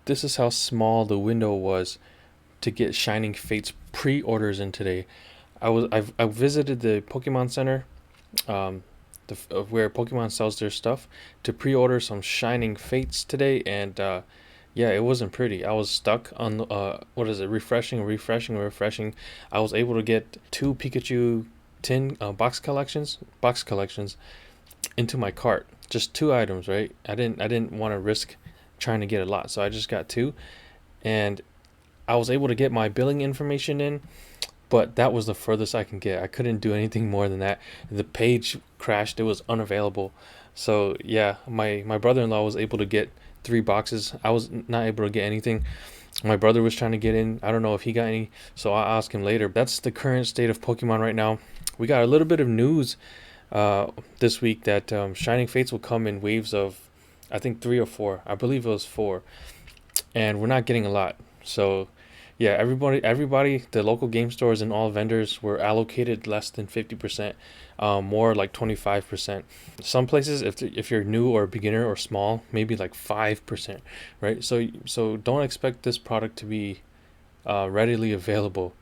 this is how small the window was to get Shining Fates pre-orders in today. I visited the Pokemon Center, um, where Pokemon sells their stuff, to pre-order some Shining Fates today, and yeah, it wasn't pretty. I was stuck on what is it? Refreshing. I was able to get two Pikachu tin box collections into my cart. Just two items, right? I didn't want to risk trying to get a lot, so I just got two, and I was able to get my billing information in, but that was the furthest I can get. I couldn't do anything more than that. The page crashed; it was unavailable. So yeah, my brother-in-law was able to get three boxes. I was not able to get anything. My brother was trying to get in. I don't know if he got any, so I'll ask him later. That's the current state of Pokemon right now. We got a little bit of news this week that Shining Fates will come in waves of, I think, three or four. I believe it was four, and we're not getting a lot. So yeah, everybody, the local game stores and all vendors were allocated less than 50%, more like 25%. Some places, if you're new or a beginner or small, maybe like 5%, right? So don't expect this product to be readily available.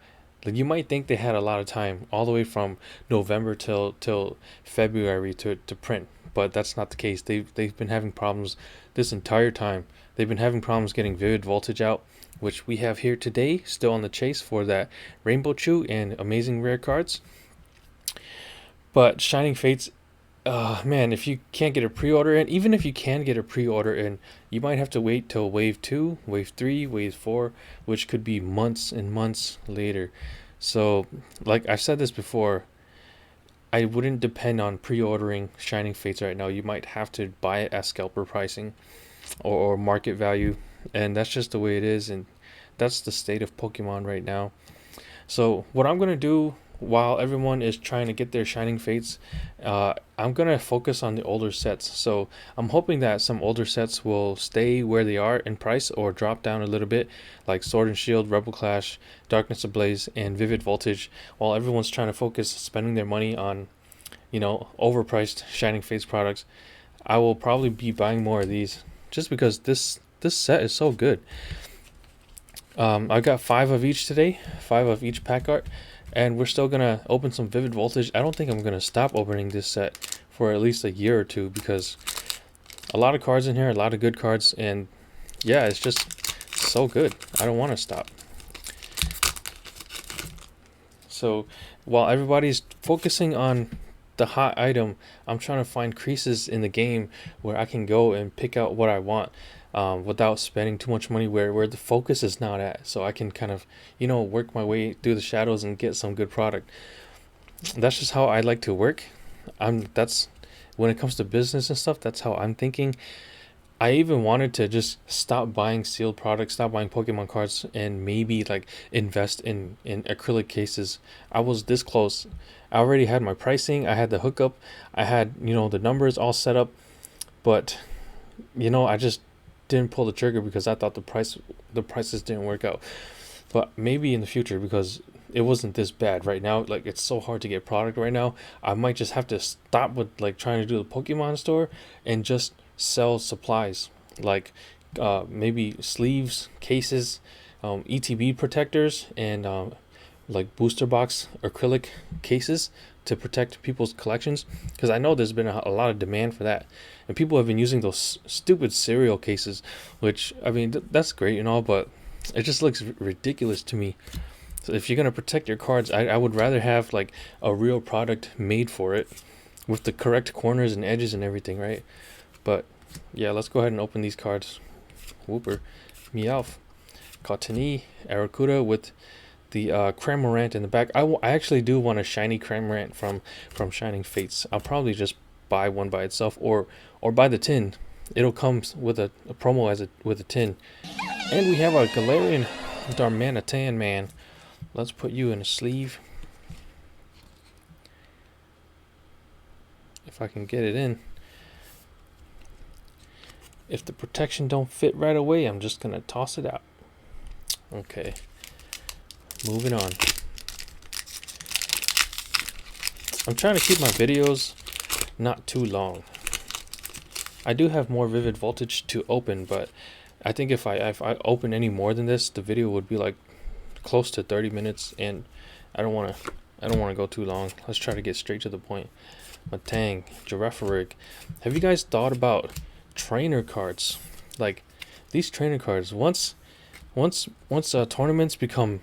Like, you might think they had a lot of time, all the way from November till February to print, but that's not the case. They've been having problems this entire time. They've been having problems getting Vivid Voltage out, which we have here today, still on the chase for that Rainbow Chew and amazing rare cards. But Shining Fates, man, if you can't get a pre-order in, even if you can get a pre-order in, you might have to wait till wave 2, wave 3, wave 4, which could be months and months later. So, like I've said this before, I wouldn't depend on pre-ordering Shining Fates right now. You might have to buy it at scalper pricing, or market value, and that's just the way it is, and that's the state of Pokemon right now. So what I'm gonna do while everyone is trying to get their Shining Fates, I'm gonna focus on the older sets. So I'm hoping that some older sets will stay where they are in price or drop down a little bit, like Sword and Shield, Rebel Clash, Darkness Ablaze, and Vivid Voltage, while everyone's trying to focus spending their money on, overpriced Shining Fates products. I will probably be buying more of these just because this set is so good. I got five of each today, five of each pack art, and we're still gonna open some Vivid Voltage. I don't think I'm gonna stop opening this set for at least a year or two, because a lot of cards in here, a lot of good cards, and yeah, it's just so good. I don't want to stop. So while everybody's focusing on the hot item, I'm trying to find creases in the game where I can go and pick out what I want, without spending too much money, where the focus is not at. So I can kind of, work my way through the shadows and get some good product. That's just how I like to work. That's when it comes to business and stuff, that's how I'm thinking. I even wanted to just stop buying sealed products, stop buying Pokemon cards, and maybe like invest in acrylic cases. I was this close. I already had my pricing, I had the hookup, I had, the numbers all set up, but I just didn't pull the trigger because I thought the prices didn't work out. But maybe in the future, because it wasn't this bad right now. Like, it's so hard to get product right now. I might just have to stop with like trying to do the Pokemon store and just sell supplies, like maybe sleeves, cases, ETB protectors, and like booster box acrylic cases to protect people's collections, because I know there's been a lot of demand for that, and people have been using those stupid cereal cases, which, I mean, that's great and all, but it just looks ridiculous to me. So if you're gonna protect your cards, I would rather have like a real product made for it, with the correct corners and edges and everything, right? But yeah, let's go ahead and open these cards. Whooper, Meowth, Cottony, Aracuda with the Cramorant in the back. I actually do want a shiny Cramorant from Shining Fates. I'll probably just buy one by itself, or buy the tin. It'll come with a promo with a tin. And we have our Galarian Darmanitan man. Let's put you in a sleeve. If I can get it in. If the protection don't fit right away, I'm just gonna toss it out. Okay. Moving on. I'm trying to keep my videos not too long. I do have more Vivid Voltage to open, but I think if I open any more than this, the video would be like close to 30 minutes, and I don't want to go too long. Let's try to get straight to the point. Matang, Girafarig. Have you guys thought about trainer cards? Like these trainer cards, once tournaments become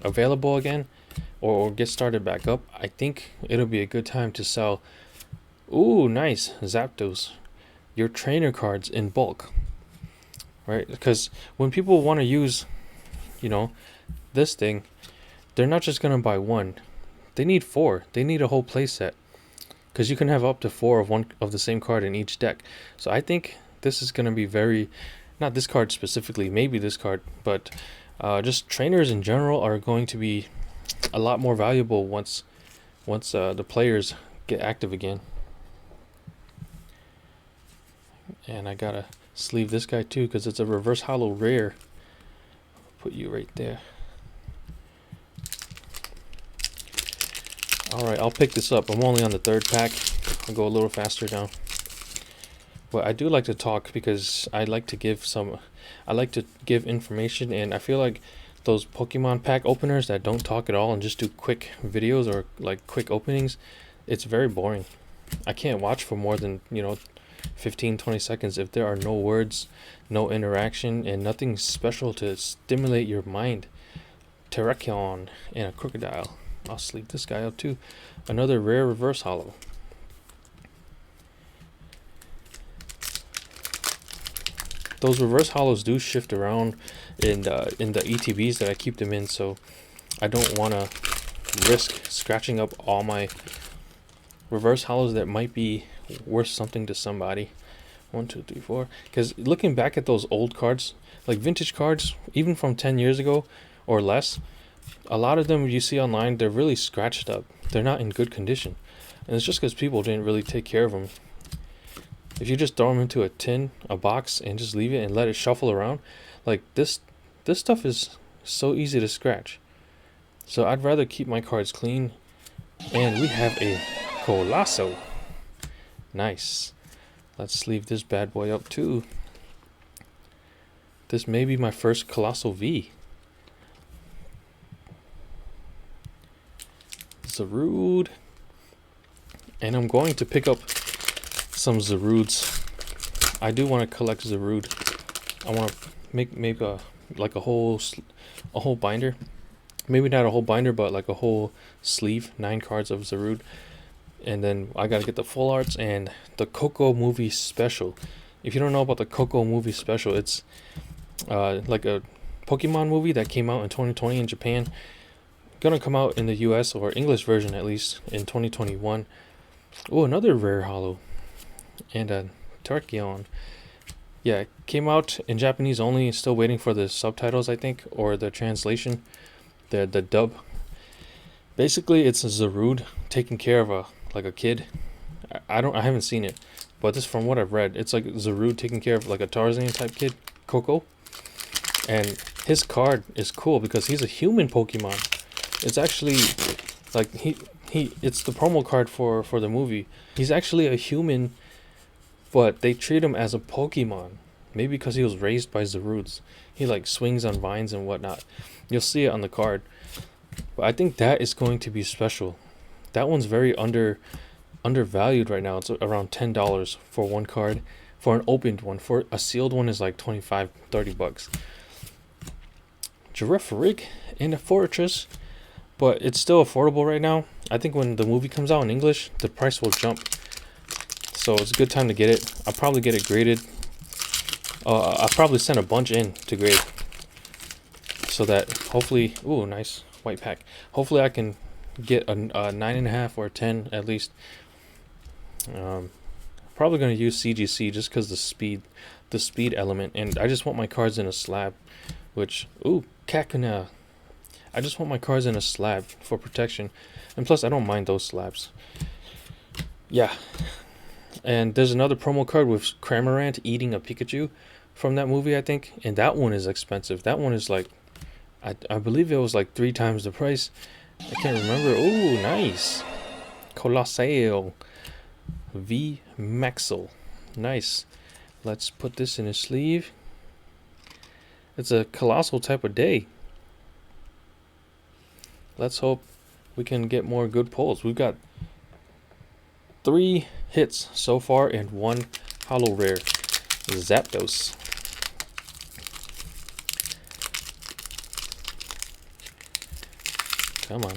available again, or get started back up, I think it'll be a good time to sell. Ooh, nice Zapdos, your trainer cards in bulk, right? Because when people want to use, you know, this thing, they're not just gonna buy one. They need four. They need a whole play set, because you can have up to four of one of the same card in each deck. So I think this is gonna be very, not this card specifically, maybe this card, but just trainers in general are going to be a lot more valuable once the players get active again. And I gotta sleeve this guy too, because it's a reverse hollow rare. Put you right there. Alright, I'll pick this up. I'm only on the third pack. I'll go a little faster now. But I do like to talk because I like to give information, and I feel like those Pokemon pack openers that don't talk at all and just do quick videos or like quick openings, it's very boring. I can't watch for more than, 15-20 seconds if there are no words, no interaction, and nothing special to stimulate your mind. Terrakion and a Crocodile. I'll sleep this guy up too. Another rare reverse hollow. Those reverse hollows do shift around in the ETBs that I keep them in, so I don't want to risk scratching up all my reverse hollows that might be worth something to somebody. 1, 2, 3, 4. Because looking back at those old cards, like vintage cards, even from 10 years ago or less, a lot of them you see online, they're really scratched up. They're not in good condition. And it's just because people didn't really take care of them. If you just throw them into a tin, a box, and just leave it and let it shuffle around, like this stuff is so easy to scratch. So I'd rather keep my cards clean. And we have a Colossal. Nice. Let's sleeve this bad boy up too. This may be my first Colossal V. Zarude. And I'm going to pick up some Zarudes. I do want to collect Zarude. I want to make a whole binder. Maybe not a whole binder, but like a whole sleeve, 9 cards of Zarude. And then I gotta get the full arts and the Coco movie special. If you don't know about the Coco movie special, it's like a Pokemon movie that came out in 2020 in Japan. Gonna come out in the US, or English version at least, in 2021. Oh, another rare hollow. And a Terrakion. Yeah, it came out in Japanese only, still waiting for the subtitles, I think, or the translation, the dub. Basically, it's a Zarude taking care of a kid. I haven't seen it, but this, from what I've read, it's like Zarude taking care of like a Tarzan type kid, Coco. And his card is cool because he's a human Pokemon. It's actually like it's the promo card for the movie. He's actually a human, but they treat him as a Pokemon. Maybe because he was raised by Zarudes. He like swings on vines and whatnot. You'll see it on the card. But I think that is going to be special. That one's very undervalued right now. It's around $10 for one card. For an opened one. For a sealed one is like $25-30. Girafarig and a Fortress. But it's still affordable right now. I think when the movie comes out in English, the price will jump. So it's a good time to get it. I'll probably get it graded. I'll probably send a bunch in to grade. So that hopefully, ooh, nice white pack. Hopefully I can get a 9.5 or a 10 at least. Probably gonna use CGC just because the speed element, and I just want my cards in a slab. Which, ooh, Kakuna. I just want my cards in a slab for protection, and plus I don't mind those slabs. Yeah, and there's another promo card with Cramorant eating a Pikachu from that movie, I think, and that one is expensive. That one is like, I believe it was like 3 times the price. I can't remember. Oh, nice. Colossal. V Maxel. Nice. Let's put this in a sleeve. It's a colossal type of day. Let's hope we can get more good pulls. We've got 3 hits so far and 1 hollow rare. Zapdos. Come on.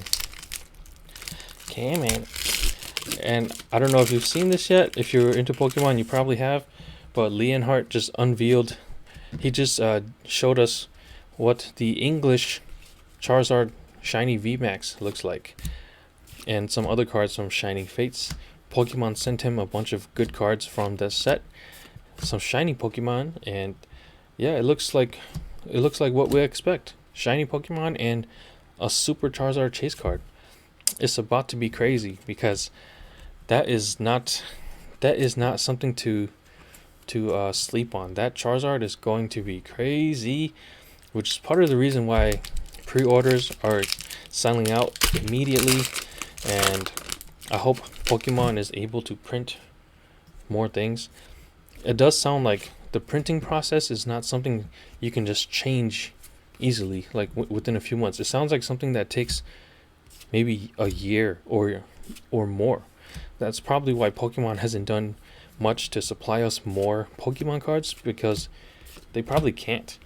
Come on. And I don't know if you've seen this yet. If you're into Pokemon, you probably have. But Leonhardt just unveiled. He just showed us what the English Charizard Shiny VMAX looks like. And some other cards from Shining Fates. Pokemon sent him a bunch of good cards from this set. Some shiny Pokemon, and yeah, it looks like what we expect. Shiny Pokemon and a Super Charizard chase card. It's about to be crazy because that is not something to sleep on. That Charizard is going to be crazy, which is part of the reason why pre-orders are selling out immediately, and I hope Pokemon is able to print more things. It does sound like the printing process is not something you can just change easily, like within a few months. It sounds like something that takes maybe a year or more. That's probably why Pokemon hasn't done much to supply us more Pokemon cards, because they probably can't.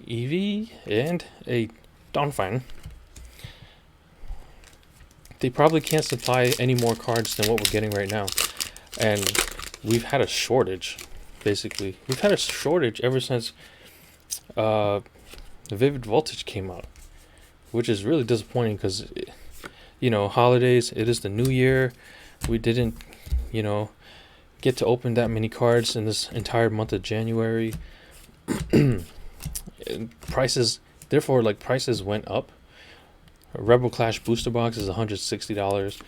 Eevee and a Donphan. They probably can't supply any more cards than what we're getting right now. And we've had a shortage, basically. We've had a shortage ever since the Vivid Voltage came out, which is really disappointing because, holidays, it is the new year. We didn't, get to open that many cards in this entire month of January. Prices went up. A Rebel Clash booster box is $160.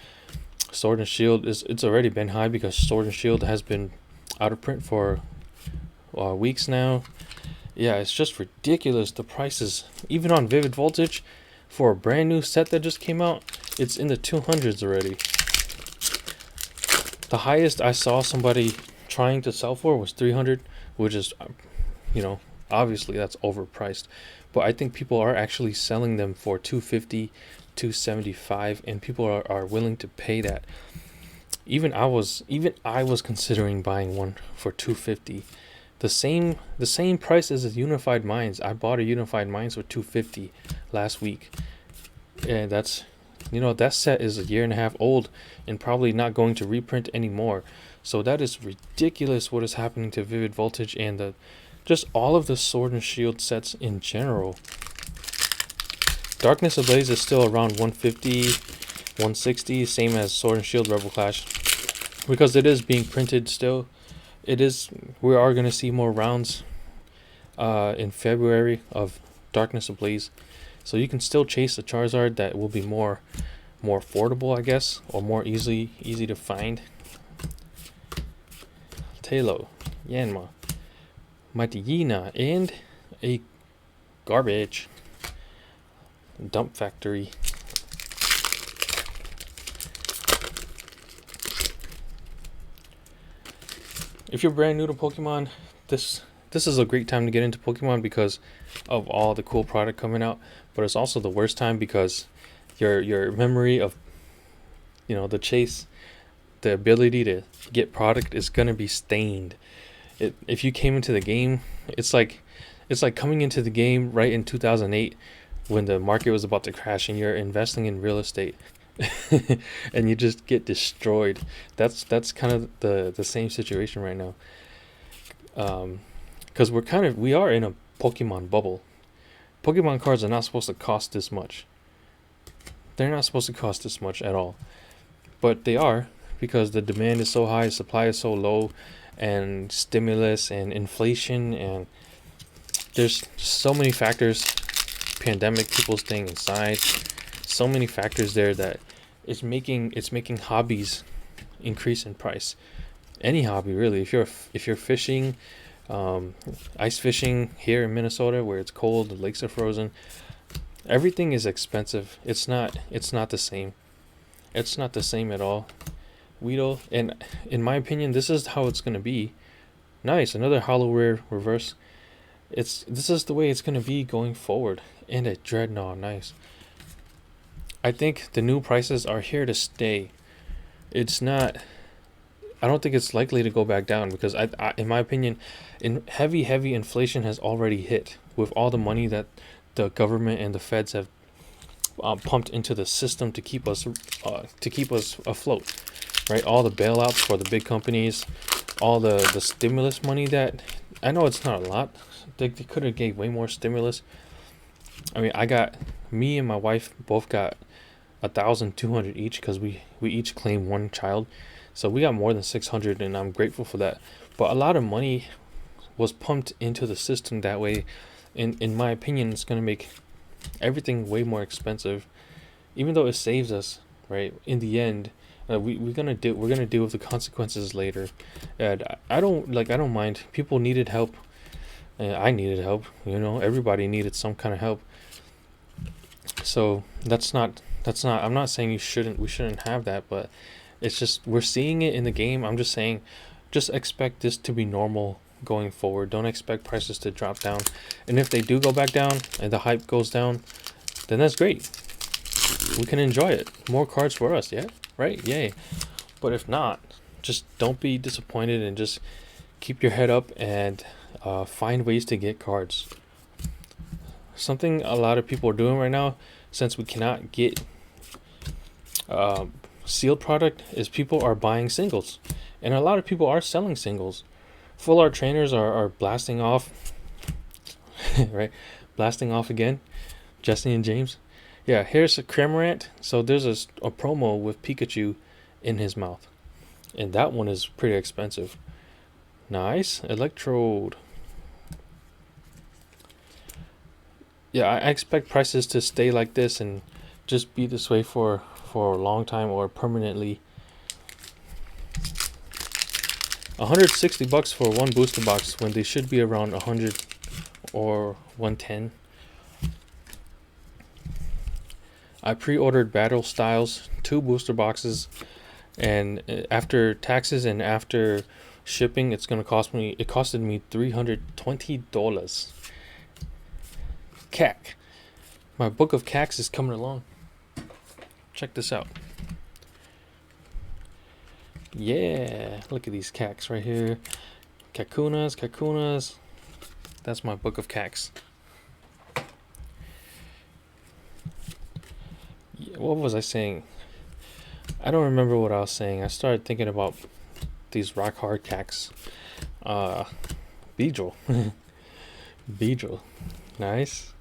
Sword and Shield it's already been high because Sword and Shield has been out of print for weeks now. Yeah, it's just ridiculous. The prices, even on Vivid Voltage, for a brand new set that just came out, it's in the 200s already. The highest I saw somebody trying to sell for was 300, which is, obviously that's overpriced. But I think people are actually selling them for 250, 275, and people are willing to pay that. Even I was considering buying one for 250. The same price as a Unified Minds. I bought a Unified Minds for 250 last week. And that's that set is a year and a half old and probably not going to reprint anymore. So that is ridiculous what is happening to Vivid Voltage and just all of the Sword and Shield sets in general. Darkness Ablaze is still around 150, 160, same as Sword and Shield Rebel Clash, because it is being printed still. We are going to see more rounds in February of Darkness Ablaze, so you can still chase a Charizard that will be more affordable, I guess, or more easy to find. Talo, Yanma, Mighty Yina, and a garbage dump factory. If you're brand new to Pokemon, this is a great time to get into Pokemon because of all the cool product coming out, but it's also the worst time because your memory of the chase, the ability to get product is gonna be stained. If you came into the game, it's like coming into the game right in 2008 when the market was about to crash and you're investing in real estate and you just get destroyed. That's kind of the same situation right now. Because we are in a Pokemon bubble. Pokemon cards are not supposed to cost this much. They're not supposed to cost this much at all. But they are, because the demand is so high, supply is so low, and stimulus and inflation, and there's so many factors. Pandemic, people staying inside, so many factors there that it's making hobbies increase in price. Any hobby really. If you're fishing, ice fishing here in Minnesota where it's cold, the lakes are frozen, everything is expensive. It's not the same. It's not the same at all. Weedle, and in my opinion, this is how it's gonna be. Nice, another hollow rare reverse. This is the way it's gonna be going forward. And a dreadnought, nice. I think the new prices are here to stay. It's not. I don't think it's likely to go back down because in my opinion, heavy inflation has already hit with all the money that the government and the feds have pumped into the system to keep us afloat, right? All the bailouts for the big companies, all the stimulus money that I know it's not a lot. They could have gave way more stimulus. I mean, me and my wife both got 1,200 each because we each claim one child, so we got more than 600, and I'm grateful for that. But a lot of money was pumped into the system that way. In my opinion, it's gonna make everything way more expensive, even though it saves us, right? In the end, we're gonna deal with the consequences later. And I don't mind. People needed help. I needed help. Everybody needed some kind of help. So that's not. I'm not saying we shouldn't have that, but it's just we're seeing it in the game. I'm just saying, just expect this to be normal going forward. Don't expect prices to drop down. And if they do go back down and the hype goes down, then that's great. We can enjoy it. More cards for us, yeah? Right? Yay. But if not, just don't be disappointed and just keep your head up and find ways to get cards. Something a lot of people are doing right now, since we cannot get sealed product, is people are buying singles. And a lot of people are selling singles. Full art trainers are blasting off, right? Blasting off again. Jesse and James. Yeah, here's a Cramorant. So there's a promo with Pikachu in his mouth. And that one is pretty expensive. Nice. Electrode. Yeah, I expect prices to stay like this and just be this way for a long time or permanently. $160 for one booster box when they should be around 100 or 110. I pre-ordered Battle Styles 2 booster boxes, and after taxes and after shipping, it costed me $320. CAC. My book of CACs is coming along. Check this out. Yeah, look at these CACs right here. Kakunas. That's my book of CACs. Yeah, what was I saying? I don't remember what I was saying. I started thinking about these rock hard CACs. Beedrill. Beedrill. Nice.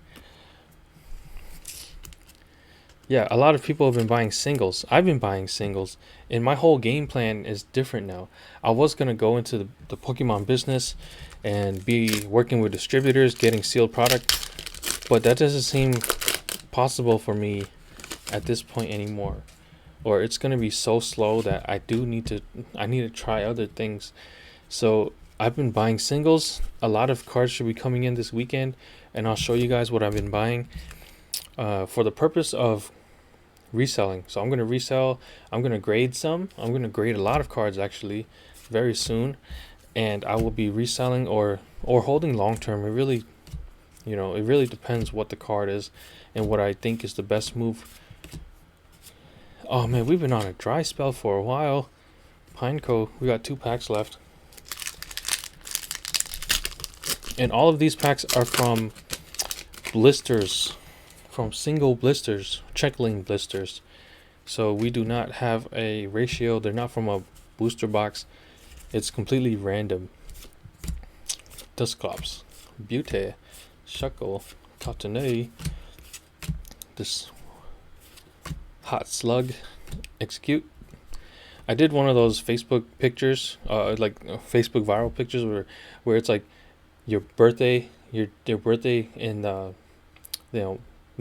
Yeah, a lot of people have been buying singles. I've been buying singles, and my whole game plan is different now. I was going to go into the Pokemon business and be working with distributors, getting sealed product, but that doesn't seem possible for me at this point anymore. Or it's going to be so slow that I need to try other things. So I've been buying singles. A lot of cards should be coming in this weekend, and I'll show you guys what I've been buying for the purpose of reselling. So I'm going to resell. I'm going to grade some. I'm going to grade a lot of cards actually very soon, and I will be reselling or holding long term. It really depends what the card is and what I think is the best move. Oh man, we've been on a dry spell for a while. Pineco, we got 2 packs left. And all of these packs are from blisters, from single blisters, checkling blisters. So we do not have a ratio. They're not from a booster box. It's completely random. Dusclops, Butte, Shuckle, Cotonee, this Hot Slug, Execute. I did one of those Facebook pictures, Facebook viral pictures where it's like your birthday, your birthday in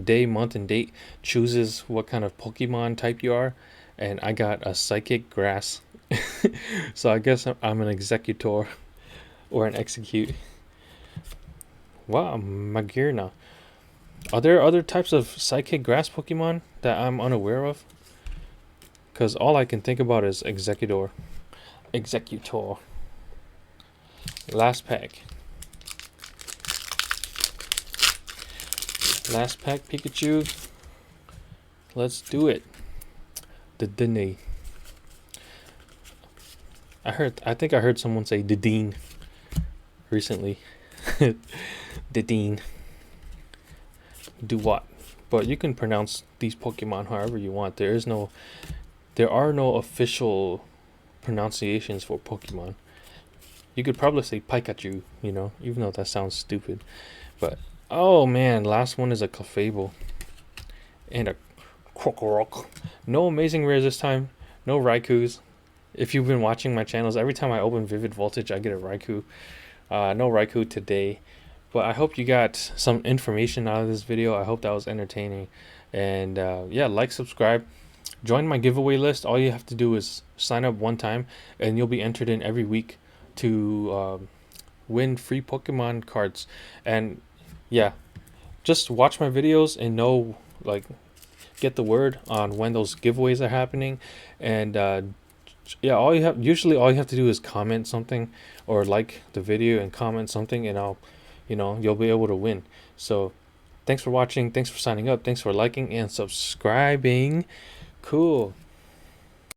day, month, and date chooses what kind of Pokemon type you are, and I got a Psychic Grass. So I guess I'm an Executor or an Execute. Wow, Magearna. Are there other types of Psychic Grass Pokemon that I'm unaware of? Because all I can think about is Executor. Last pack. Last pack Pikachu. Let's do it. The Dene. I think I heard someone say Dedeen recently. Dedeen. Do what? But you can pronounce these Pokemon however you want. There are no official pronunciations for Pokemon. You could probably say Pikachu, even though that sounds stupid. But oh man, last one is a Clefable and a Krokorok. No amazing rares this time. No Raikous. If you've been watching my channels, every time I open Vivid Voltage, I get a Raikou. No Raikou today. But I hope you got some information out of this video. I hope that was entertaining. And yeah, like, subscribe, join my giveaway list. All you have to do is sign up one time, and you'll be entered in every week to win free Pokemon cards. And yeah, just watch my videos and know, like, get the word on when those giveaways are happening. And yeah, all you have to do is comment something, or like the video and comment something, and you'll be able to win. So thanks for watching, thanks for signing up, thanks for liking and subscribing. Cool.